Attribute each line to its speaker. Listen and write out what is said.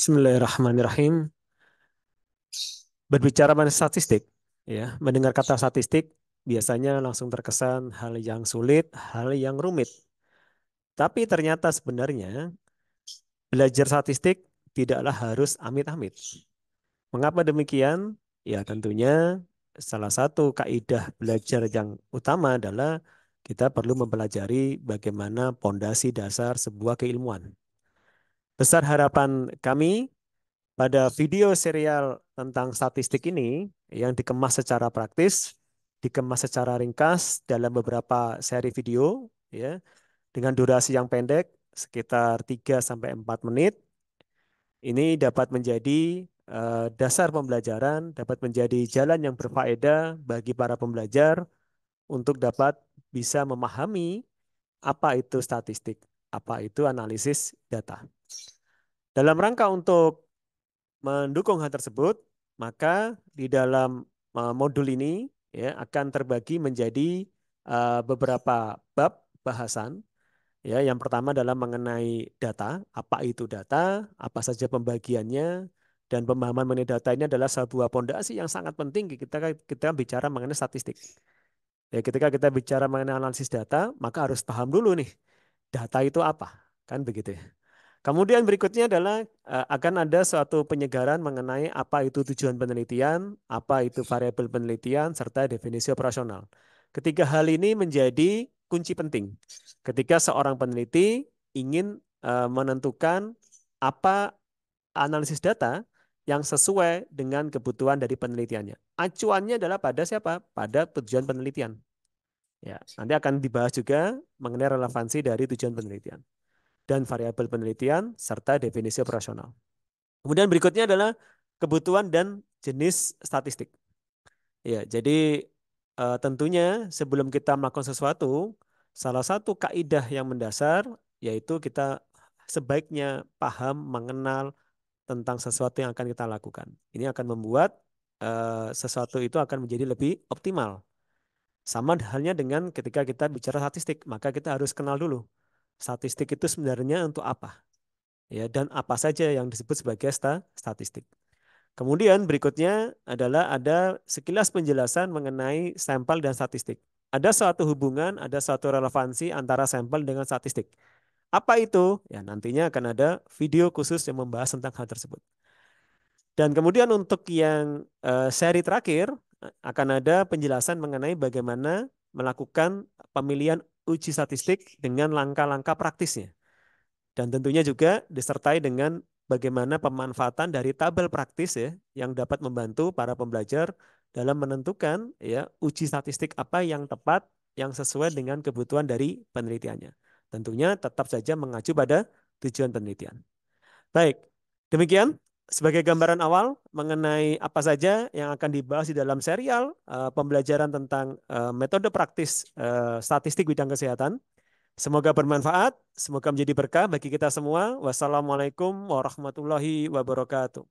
Speaker 1: Bismillahirrahmanirrahim. Berbicara mengenai statistik, ya, mendengar kata statistik biasanya langsung terkesan hal yang sulit, hal yang rumit. Tapi ternyata sebenarnya belajar statistik tidaklah harus amit-amit. Mengapa demikian? Ya, tentunya salah satu kaidah belajar yang utama adalah kita perlu mempelajari bagaimana pondasi dasar sebuah keilmuan. Besar harapan kami pada video serial tentang statistik ini yang dikemas secara praktis, dikemas secara ringkas dalam beberapa seri video ya, dengan durasi yang pendek sekitar 3 sampai 4 menit. Ini dapat menjadi dasar pembelajaran, dapat menjadi jalan yang berfaedah bagi para pembelajar untuk dapat bisa memahami apa itu statistik, apa itu analisis data. Dalam rangka untuk mendukung hal tersebut, maka di dalam modul ini ya akan terbagi menjadi beberapa bab bahasan. Ya, yang pertama adalah mengenai data, apa itu data, apa saja pembagiannya, dan pemahaman mengenai data ini adalah sebuah pondasi yang sangat penting kita bicara mengenai statistik. Ya, ketika kita bicara mengenai analisis data, maka harus paham dulu nih, data itu apa, kan begitu ya. Kemudian berikutnya adalah akan ada suatu penyegaran mengenai apa itu tujuan penelitian, apa itu variabel penelitian, serta definisi operasional. Ketiga hal ini menjadi kunci penting ketika seorang peneliti ingin menentukan apa analisis data yang sesuai dengan kebutuhan dari penelitiannya. Acuannya adalah pada siapa? Pada tujuan penelitian. Ya, nanti akan dibahas juga mengenai relevansi dari tujuan penelitian dan variabel penelitian serta definisi operasional. Kemudian berikutnya adalah kebutuhan dan jenis statistik. Ya, jadi tentunya sebelum kita melakukan sesuatu, salah satu kaidah yang mendasar yaitu kita sebaiknya paham mengenal tentang sesuatu yang akan kita lakukan. Ini akan membuat sesuatu itu akan menjadi lebih optimal. Sama halnya dengan ketika kita bicara statistik, maka kita harus kenal dulu statistik itu sebenarnya untuk apa, ya, dan apa saja yang disebut sebagai statistik. Kemudian berikutnya adalah ada sekilas penjelasan mengenai sampel dan statistik. Ada suatu hubungan, ada suatu relevansi antara sampel dengan statistik. Apa itu? Ya, nantinya akan ada video khusus yang membahas tentang hal tersebut. Dan kemudian untuk yang seri terakhir akan ada penjelasan mengenai bagaimana melakukan pemilihan uji statistik dengan langkah-langkah praktisnya. Dan tentunya juga disertai dengan bagaimana pemanfaatan dari tabel praktis ya yang dapat membantu para pembelajar dalam menentukan ya uji statistik apa yang tepat yang sesuai dengan kebutuhan dari penelitiannya. Tentunya tetap saja mengacu pada tujuan penelitian. Baik, demikian sebagai gambaran awal mengenai apa saja yang akan dibahas di dalam serial pembelajaran tentang metode praktis statistik bidang kesehatan. Semoga bermanfaat, semoga menjadi berkah bagi kita semua. Wassalamualaikum warahmatullahi wabarakatuh.